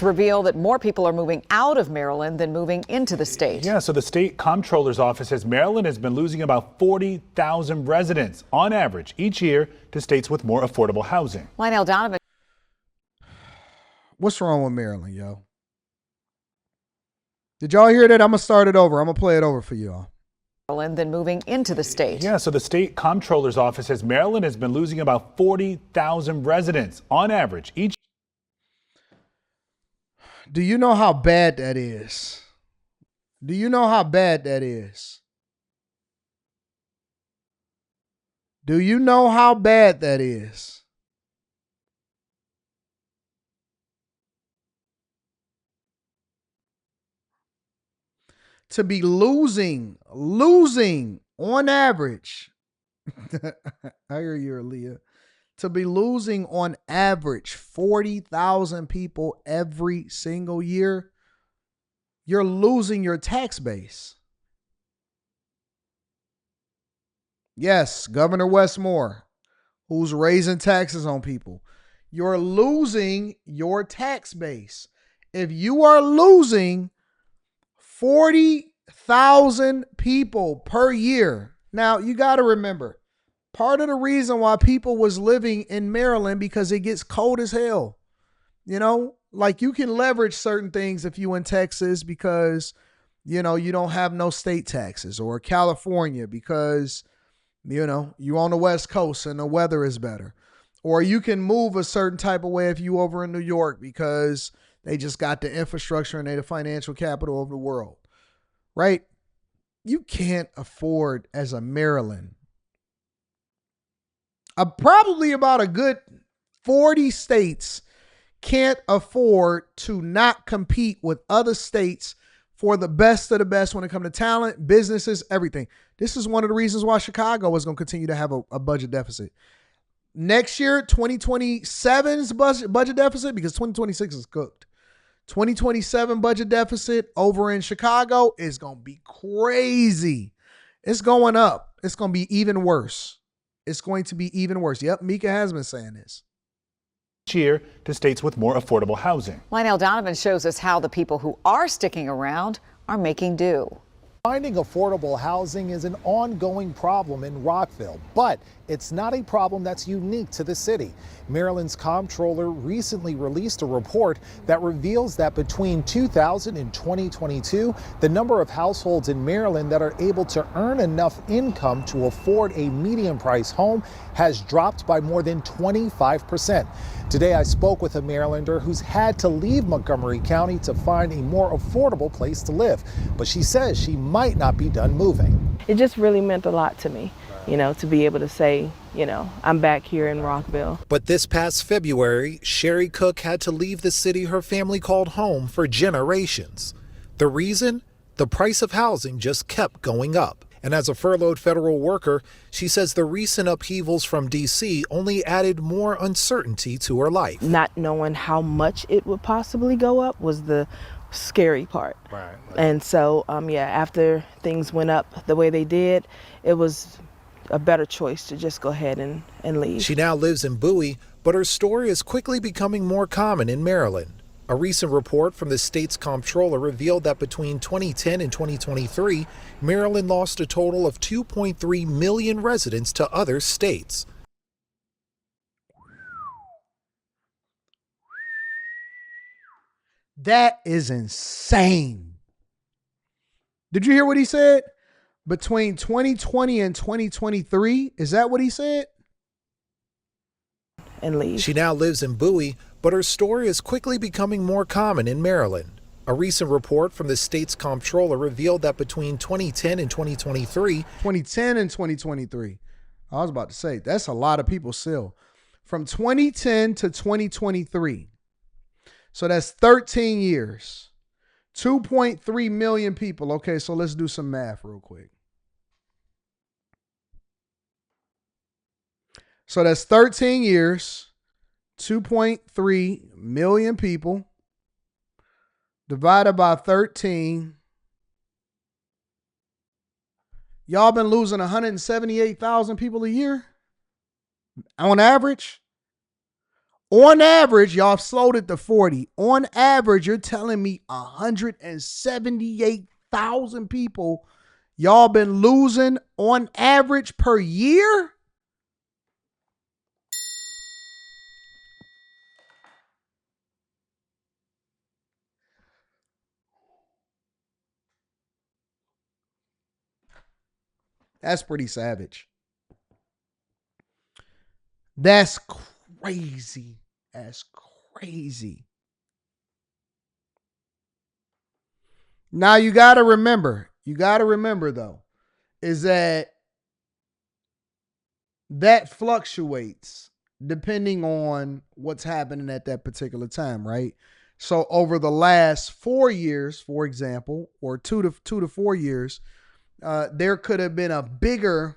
reveal that more people are moving out of Maryland than moving into the state. Yeah, so the state comptroller's office says Maryland has been losing about 40,000 residents on average each year to states with more affordable housing. Lionel Donovan. What's wrong with Maryland, yo? Did y'all hear that? I'm going to start it over. I'm going to play it over for y'all. Than moving into the state. Yeah, so the state comptroller's office says Maryland has been losing about 40,000 residents on average each. Do you know how bad that is? Do you know how bad that is? Do you know how bad that is? To be losing on average. I hear you, Aaliyah. To be losing on average 40,000 people every single year, you're losing your tax base. Yes, Governor Westmore, who's raising taxes on people. You're losing your tax base. If you are losing 40,000 people per year. Now, you got to remember, part of the reason why people was living in Maryland because it gets cold as hell. You know, like you can leverage certain things if you in Texas because, you know, you don't have no state taxes, or California because, you know, you on the West Coast and the weather is better. Or you can move a certain type of way if you over in New York because they just got the infrastructure and they're the financial capital of the world, right? You can't afford as a Maryland. Probably about a good 40 states can't afford to not compete with other states for the best of the best when it comes to talent, businesses, everything. This is one of the reasons why Chicago is going to continue to have a budget deficit. Next year, 2027's budget deficit, because 2026 is cooked. 2027 budget deficit over in Chicago is going to be crazy. It's going up. It's going to be even worse. It's going to be even worse. Yep, Mika has been saying this. Each year to states with more affordable housing. Lionel Donovan shows us how the people who are sticking around are making do. Finding affordable housing is an ongoing problem in Rockville, but it's not a problem that's unique to the city. Maryland's comptroller recently released a report that reveals that between 2000 and 2022, the number of households in Maryland that are able to earn enough income to afford a median price home has dropped by more than 25%. Today, I spoke with a Marylander who's had to leave Montgomery County to find a more affordable place to live, but she says she might not be done moving. It just really meant a lot to me, you know, to be able to say, you know, I'm back here in Rockville. But this past February, Sherry Cook had to leave the city her family called home for generations. The reason? The price of housing just kept going up. And as a furloughed federal worker, she says the recent upheavals from D.C. only added more uncertainty to her life. Not knowing how much it would possibly go up was the scary part. Right. And so, after things went up the way they did, it was a better choice to just go ahead and leave. She now lives in Bowie, but her story is quickly becoming more common in Maryland. A recent report from the state's comptroller revealed that between 2010 and 2023, Maryland lost a total of 2.3 million residents to other states. That is insane. Did you hear what he said? Between 2020 and 2023, is that what he said? And leave. She now lives in Bowie, but her story is quickly becoming more common in Maryland. A recent report from the state's comptroller revealed that between 2010 and 2023, 2010 and 2023, I was about to say, that's a lot of people still. From 2010 to 2023, so that's 13 years, 2.3 million people. Okay, so let's do some math real quick. So that's 13 years, 2.3 million people, divided by 13. Y'all been losing 178,000 people a year on average? On average, y'all slowed it to 40. On average, you're telling me 178,000 people y'all been losing on average per year? That's pretty savage. That's crazy. That's crazy. Now you got to remember though, is that fluctuates depending on what's happening at that particular time, right? So over the last 4 years, for example, or 2 to 4 years, there could have been a bigger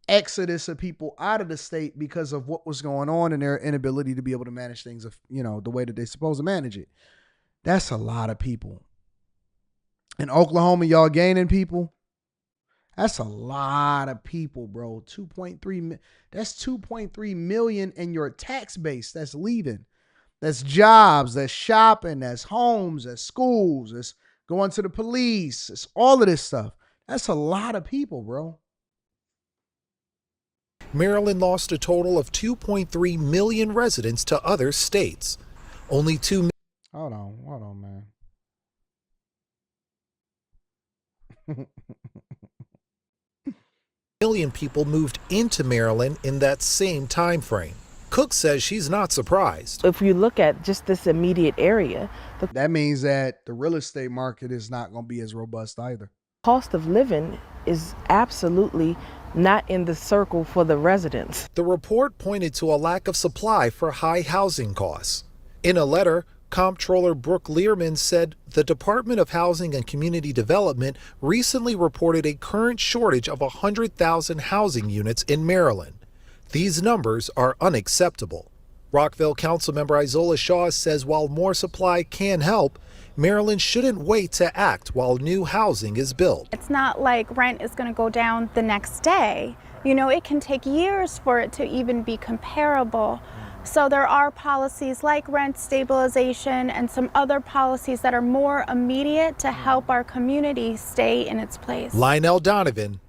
exodus of people out of the state because of what was going on and their inability to be able to manage things, the way that they're supposed to manage it. That's a lot of people. In Oklahoma, y'all gaining people. That's a lot of people, bro. 2.3. That's 2.3 million in your tax base that's leaving. That's jobs, that's shopping, that's homes, that's schools, that's going to the police. It's all of this stuff. That's a lot of people, bro. Maryland lost a total of 2.3 million residents to other states. Only 2 Hold on, man. million people moved into Maryland in that same time frame. Cook says she's not surprised. If you look at just this immediate area, the That means that the real estate market is not going to be as robust either. cost of living is absolutely not in the circle for the residents. The report pointed to a lack of supply for high housing costs. In a letter, Comptroller Brooke Learman said the Department of Housing and Community Development recently reported a current shortage of 100,000 housing units in Maryland. These numbers are unacceptable. Rockville Councilmember Isola Shaw says while more supply can help, Maryland shouldn't wait to act while new housing is built. It's not like rent is going to go down the next day. It can take years for it to even be comparable. So there are policies like rent stabilization and some other policies that are more immediate to help our community stay in its place. Lionel Donovan,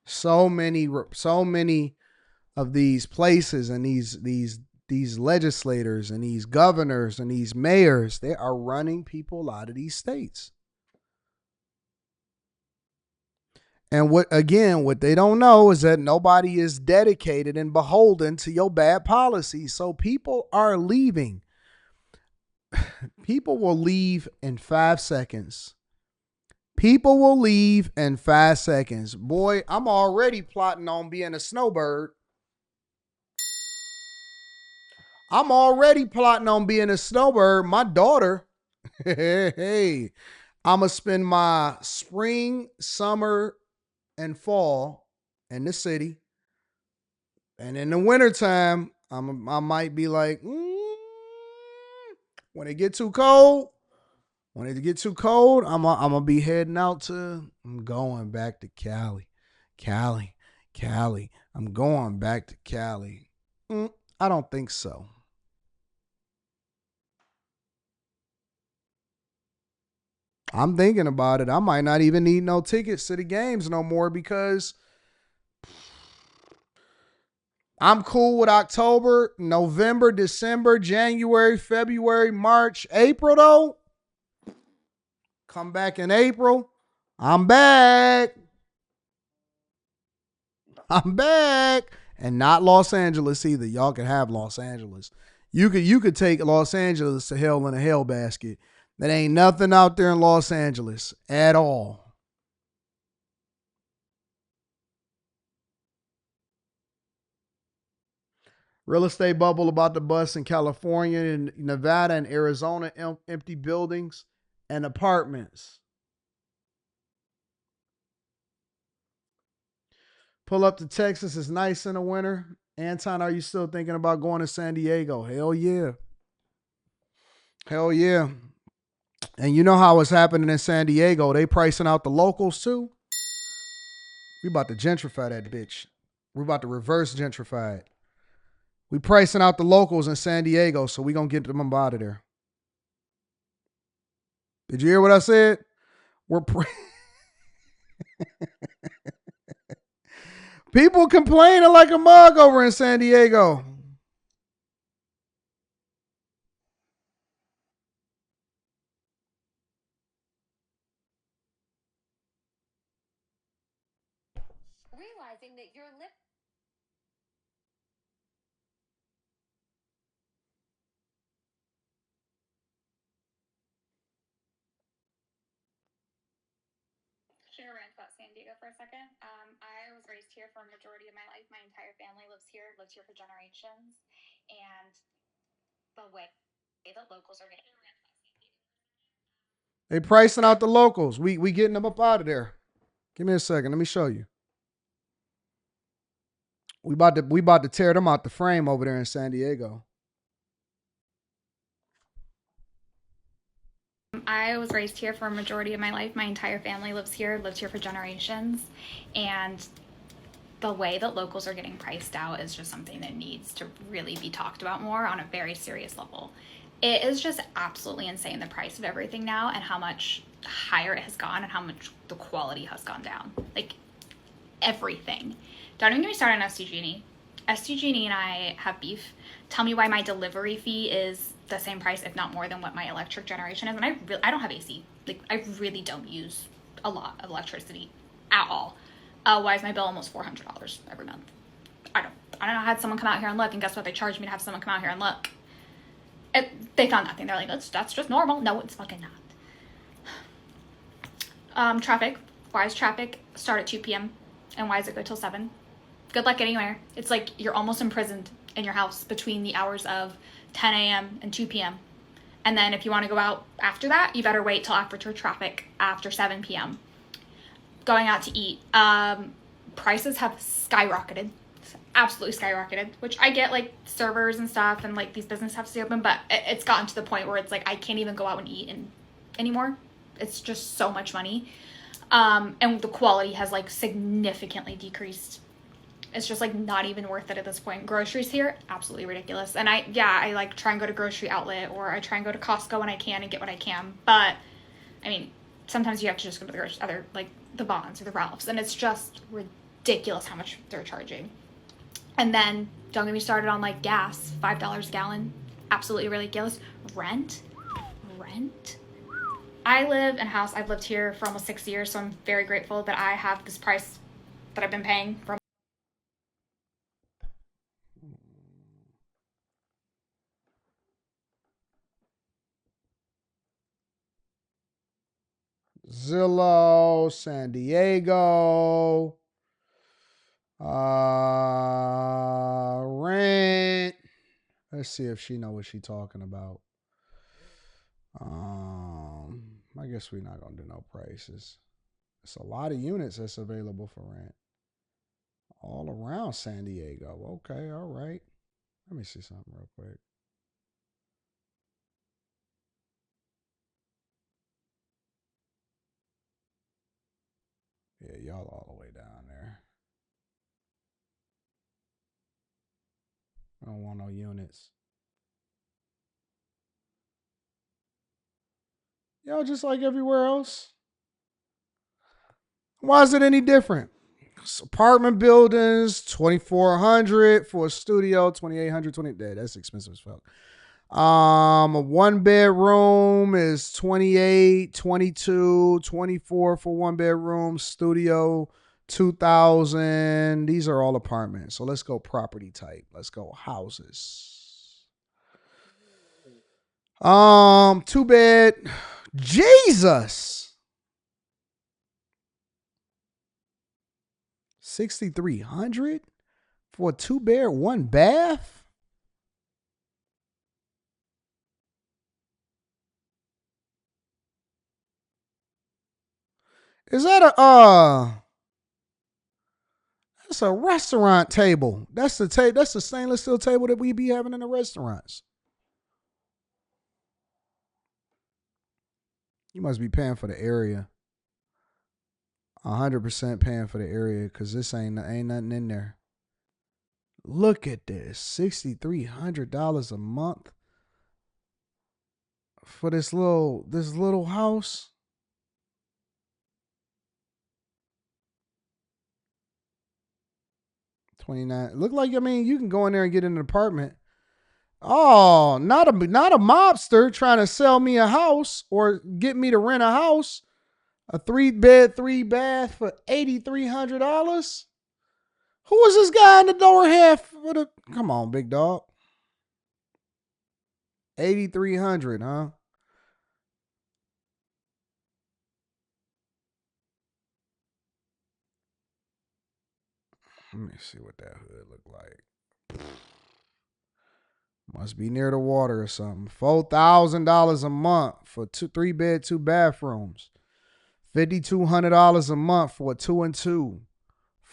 So many of these places and these legislators and these governors and these mayors, they are running people out of these states. And what they don't know is that nobody is dedicated and beholden to your bad policy. So people are leaving. People will leave in 5 seconds. People will leave in 5 seconds. Boy, I'm already plotting on being a snowbird. My daughter, hey, I'm going to spend my spring, summer, and fall in the city. And in the wintertime, I might be like, when it get too cold, I'm going to be heading out I'm going back to Cali. I'm going back to Cali. I don't think so. I'm thinking about it. I might not even need no tickets to the games no more because I'm cool with October, November, December, January, February, March, April though. Come back in April. I'm back. And not Los Angeles either. Y'all can have Los Angeles. You could take Los Angeles to hell in a hell basket. There ain't nothing out there in Los Angeles at all. Real estate bubble about to bust in California and Nevada and Arizona, empty buildings and apartments. Pull up to Texas. It's nice in the winter. Anton, are you still thinking about going to San Diego? Hell yeah. And you know how it's happening in San Diego. They pricing out the locals too. We about to gentrify that bitch. We're about to reverse gentrify it. We pricing out the locals in San Diego, so we gonna get them out of there. Did you hear what I said? People complaining like a mug over in San Diego. Realizing that your lip Share rant about San Diego for a second. I was raised here for a majority of my life. My entire family lived here for generations, and the way that locals are getting They pricing out the locals. We getting them up out of there. Give me a second. Let me show you. We about to tear them out the frame over there in San Diego. I was raised here for a majority of my life. My entire family lived here for generations, and the way that locals are getting priced out is just something that needs to really be talked about more on a very serious level. It is just absolutely insane, the price of everything now and how much higher it has gone and how much the quality has gone down. Like, everything. Don't even get me started on SDG&E. SDG&E and I have beef. Tell me why my delivery fee is the same price, if not more, than what my electric generation is. And I don't have AC. Like, I really don't use a lot of electricity at all. Why is my bill almost $400 every month? I don't know. I had someone come out here and look, and guess what? They charged me to have someone come out here and look. They found nothing. They're like, that's just normal. No, it's fucking not. Traffic. Why does traffic start at 2 p.m. and why does it go till 7? Good luck getting anywhere. It's like you're almost imprisoned in your house between the hours of 10 a.m. and 2 p.m. And then if you want to go out after that, you better wait till after traffic after 7 p.m. Going out to eat. Prices have skyrocketed. Absolutely skyrocketed, which I get, like, servers and stuff and like these businesses have to stay open, but it's gotten to the point where it's like I can't even go out and eat anymore. It's just so much money. And the quality has like significantly decreased. It's just like not even worth it at this point. Groceries here, absolutely ridiculous. And I like try and go to grocery outlet, or I try and go to Costco when I can and get what I can. But I mean, sometimes you have to just go to the other, like the Bonds or the Ralphs, and it's just ridiculous how much they're charging. And then don't get me started on like gas, $5 a gallon, absolutely ridiculous. Rent. I live in a house. I've lived here for almost 6 years, so I'm very grateful that I have this price that I've been paying for. Zillow, San Diego, rent. Let's see if she know what she talking about. I guess we're not gonna do no prices. It's a lot of units that's available for rent all around San Diego. Okay, all right. Let me see something real quick. Yeah, y'all all the way down there. I don't want no units. Y'all just like everywhere else. Why is it any different? It's apartment buildings, 2,400 for a studio, 2,800, 20. That's expensive as fuck. A 1 bedroom is 28, 22, 24 for 1 bedroom. Studio, 2,000. These are all apartments. So let's go property type. Let's go houses. 2 bed. Jesus. 6,300 for a 2 bed, 1 bath. Is that that's a restaurant table. That's the that's the stainless steel table that we be having in the restaurants. You must be paying for the area. 100% paying for the area because this ain't nothing in there. Look at this, $6,300 a month for this little house. $29. Look like, I mean, you can go in there and get an apartment. Oh, not a mobster trying to sell me a house or get me to rent a house. A 3-bed, 3-bath for $8,300. Who was this guy in the door half? Come on, big dog. 8,300, huh? Let me see what that hood look like. Must be near the water or something. $4,000 a month for 3-bed, 2 bathrooms. $5,200 a month for a 2 and 2.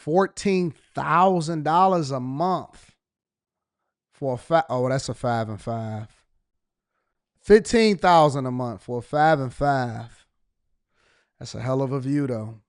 $14,000 a month for a that's a 5 and 5. $15,000 a month for a 5 and 5. That's a hell of a view, though.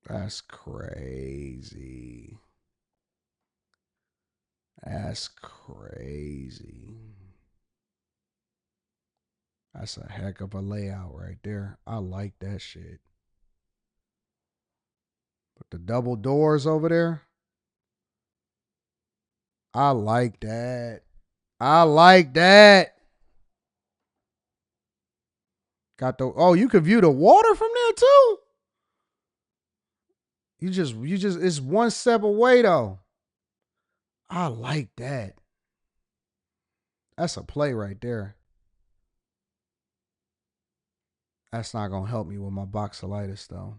That's crazy. That's crazy. That's a heck of a layout right there. I like that shit. But the double doors over there, I like that. I like that. Got you can view the water from there too. You just it's one step away though. I like that. That's a play right there. That's not gonna help me with my boxolitis though.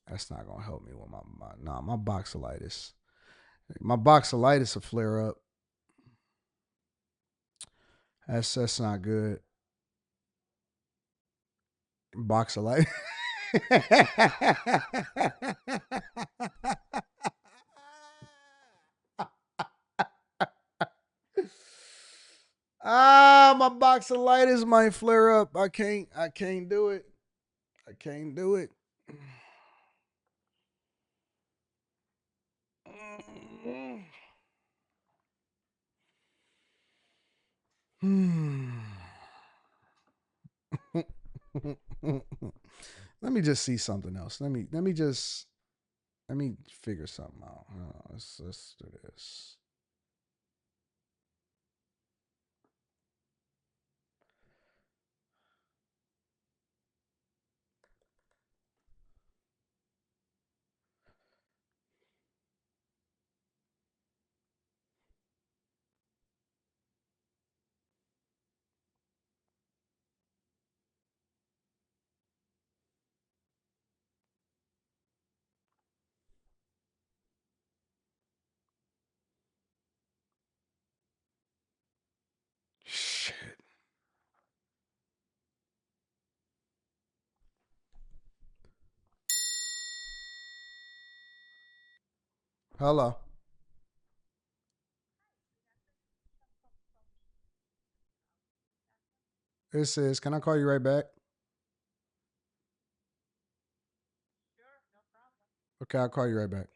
That's not gonna help me with my boxolitis. My boxolitis will flare up. That's not good. Boxolitis. My boxolitis might flare up. I can't do it. I can't do it. Let me just see something else. Let me figure something out. Let's do this. Shit. Hello. It says, can I call you right back? Okay, I'll call you right back.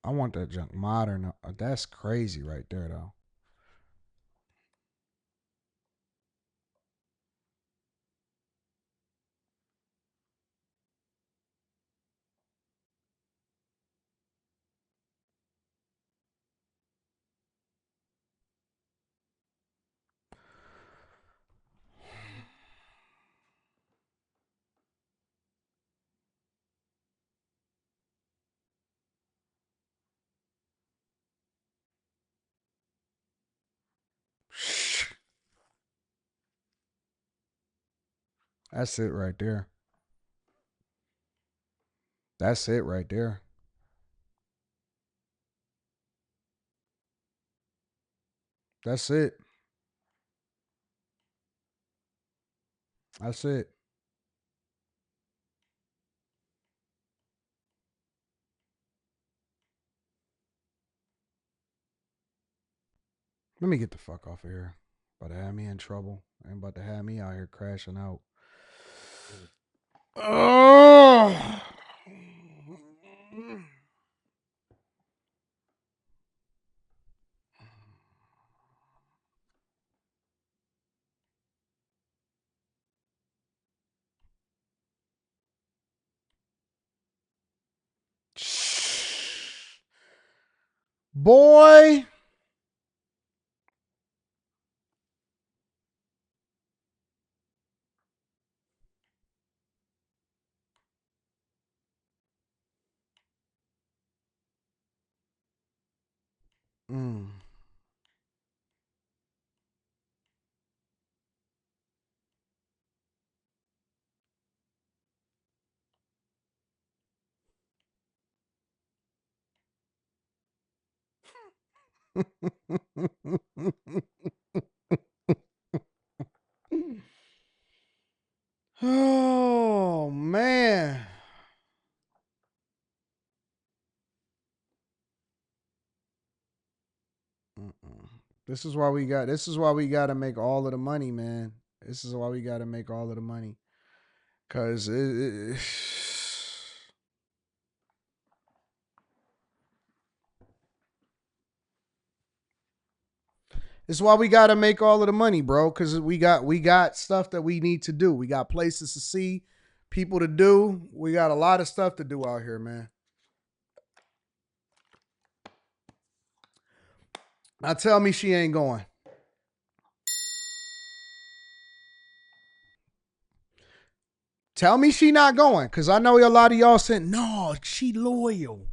I want that junk modern. That's crazy right there, though. That's it right there. That's it right there. That's it. That's it. Let me get the fuck off of here. About to have me in trouble. Ain't about to have me out here crashing out. Oh. Boy. Mm. Oh man. This is why we got to make all of the money, man. This is why we got to make all of the money. Cause it's why we got to make all of the money, bro. Cause we got stuff that we need to do. We got places to see, people to do. We got a lot of stuff to do out here, man. Now tell me she ain't going. Tell me she not going, because I know a lot of y'all saying, no, she loyal.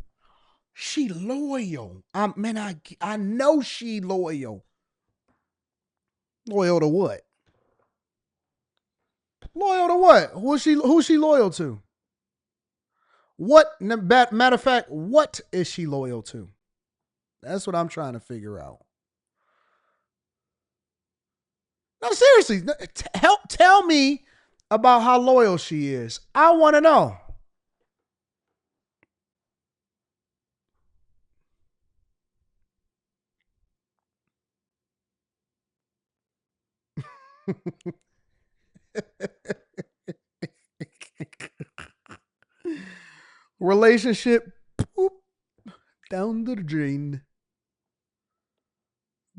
She loyal. I know she loyal. Loyal to what? Loyal to what? Who's she loyal to? What, matter of fact, what is she loyal to? That's what I'm trying to figure out. No, seriously, tell me about how loyal she is. I want to know. Relationship, poop, down the drain.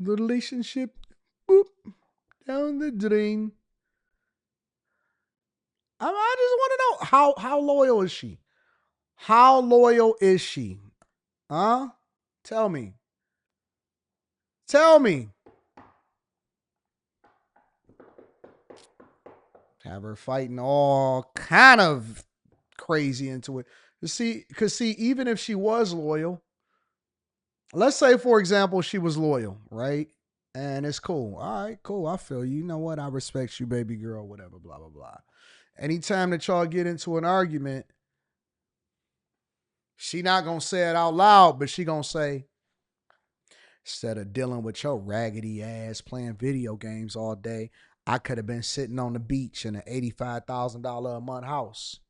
The relationship, boop, down the drain. I just want to know how loyal is she? How loyal is she? Huh? Tell me. Tell me. Have her fighting all kind of crazy into it. Because even if she was loyal, let's say, for example, she was loyal, right? And it's cool. All right, cool. I feel you. You know what? I respect you, baby girl, whatever, blah, blah, blah. Anytime that y'all get into an argument, she not going to say it out loud, but she going to say, instead of dealing with your raggedy ass playing video games all day, I could have been sitting on the beach in an $85,000 a month house.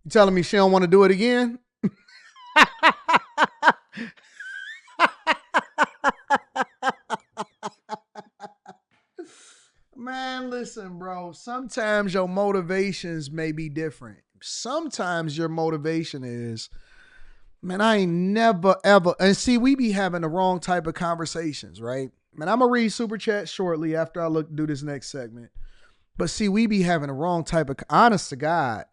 You telling me she don't want to do it again? Man, listen, bro. Sometimes your motivations may be different. Sometimes your motivation is, man, I ain't never, ever. And see, we be having the wrong type of conversations, right? Man, I'm going to read Super Chat shortly after I do this next segment. But see, we be having the wrong type of, honest to God,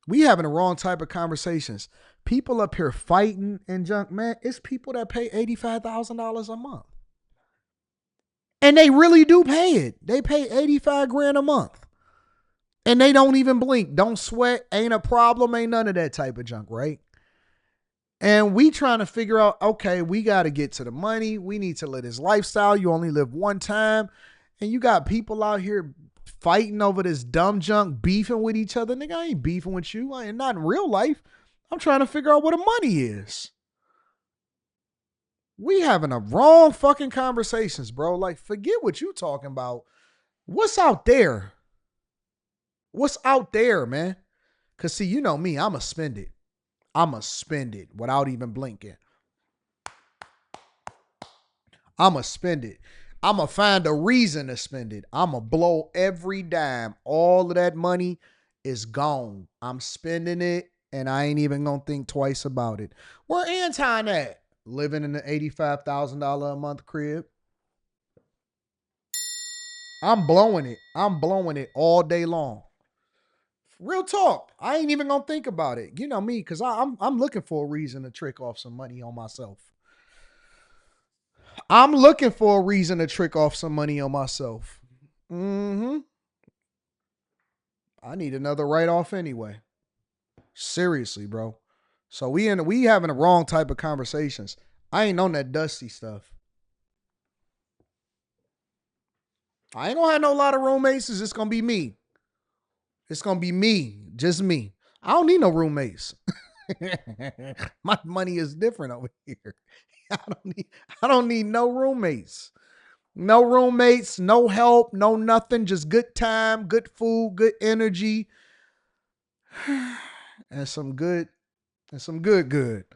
we having the wrong type of conversations. People up here fighting and junk, man, it's people that pay $85,000 a month. And they really do pay it. They pay 85 grand a month. And they don't even blink. Don't sweat. Ain't a problem. Ain't none of that type of junk, right? And we trying to figure out, okay, we got to get to the money. We need to live this lifestyle. You only live one time. And you got people out here fighting over this dumb junk, beefing with each other. Nigga, I ain't beefing with you. I ain't not in real life. I'm trying to figure out what the money is. We having a wrong fucking conversations, bro. Like, forget what you talking about. What's out there? What's out there, man? Because, see, you know me. I'ma spend it. I'ma spend it without even blinking. I'ma spend it. I'ma find a reason to spend it. I'ma blow every dime. All of that money is gone. I'm spending it, and I ain't even gonna think twice about it. Where Anton at? Living in an $85,000 a month crib. I'm blowing it. I'm blowing it all day long. Real talk. I ain't even gonna think about it. You know me, because I'm looking for a reason to trick off some money on myself. I'm looking for a reason to trick off some money on myself. I need another write-off anyway. Seriously, bro. So we having the wrong type of conversations. I ain't on that dusty stuff. I ain't gonna have no lot of roommates. It's just gonna be me. It's gonna be me, just me. I don't need no roommates. My money is different over here. I don't need no roommates. No roommates, no help, no nothing. Just good time, good food, good energy, and some good good.